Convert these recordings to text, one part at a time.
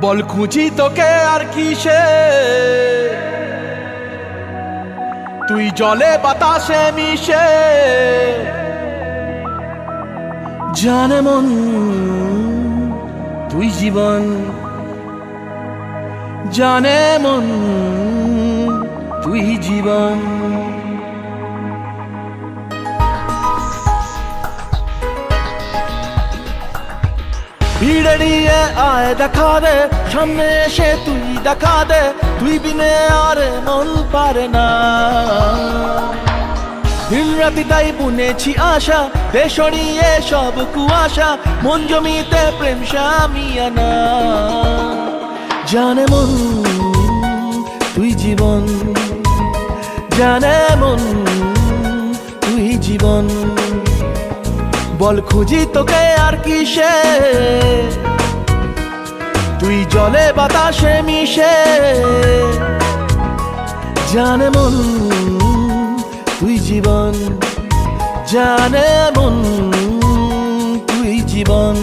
বল খুঁজি তোকে আর কিসে, তুই জলে বাতাসে মিশে। জানে মন তুই জীবন, জানে মন তুই জীবন। ভিড়ে নিয়ে আয় দেখা দে, সামনে এসে তুই দেখা দে, তুই বিনে আর মন পারে না। দিন রাতি তাই বুনেছি আশা, দে সরিয়ে সব কুয়াশা, মন জমিতে প্রেম শামিয়ানা। জানে মন তুই জীবন, জানে মন তুই জীবন। বল খুঁজি তোকে আর কিসে, তুই জলে বাতাসে মিশে। জানে মন তুই জীবন, জানে মন তুই জীবন।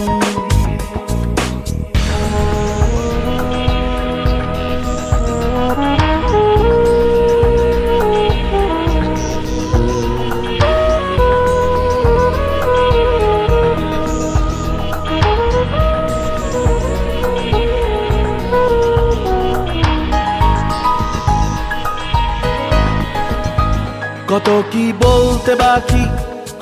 কত কি বলতে বাকি,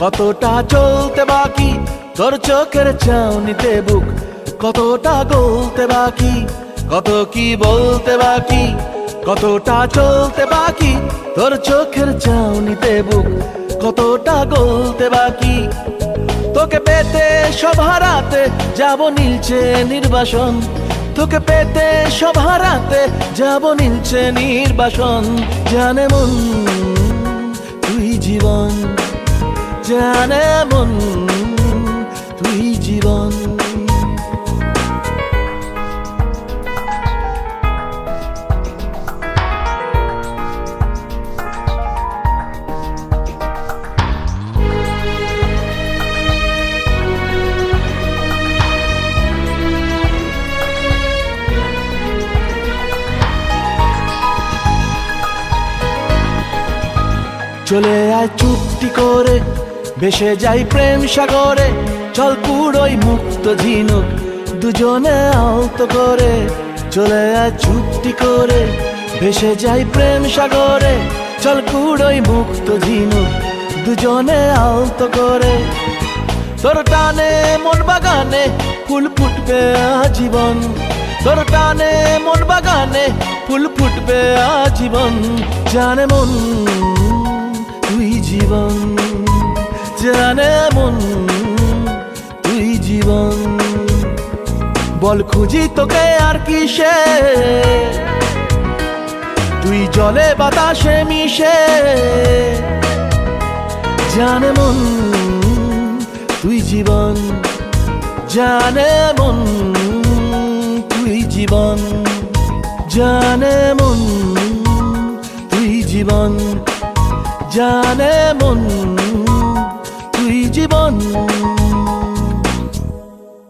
কতটা চলতে বাকি, তোর চোখের চাউনিতে বুক কতটা গলতে বাকি। কত কি বলতে বাকি, কতটা চলতে বাকি, তোর চোখের চাউনিতে বুক কতটা গলতে বাকি। তোকে পেতে সব হারাতে যাব নীলছে নির্বাসন, তোকে পেতে সব হারাতে যাব নীলছে নির্বাসন। জানে মন তুই জীবন, জানে মন তুই জীবন। চলে আয় চুপটি করে, ভেসে যাই প্রেম সাগরে, চল কুড়োই মুক্ত ঝিনুক দুজনে আলতো করে। চলে আয় চুপটি করে, ভেসে যাই প্রেম সাগরে, চল কুড়োই মুক্ত ঝিনুক দুজনে আলতো করে। তোর টানে মন বাগানে ফুল ফুটবে আজীবন, তোর টানে মন বাগানে ফুল ফুটবে আজীবন। জানে মন তুই জীবন, জানে মন তুই জীবন। বল খুঁজি তোকে আর কিসে, তুই জলে বাতাসে মিশে। জানে মন তুই জীবন, জানে মন তুই জীবন। জানে মন তুই জীবন, জানে মন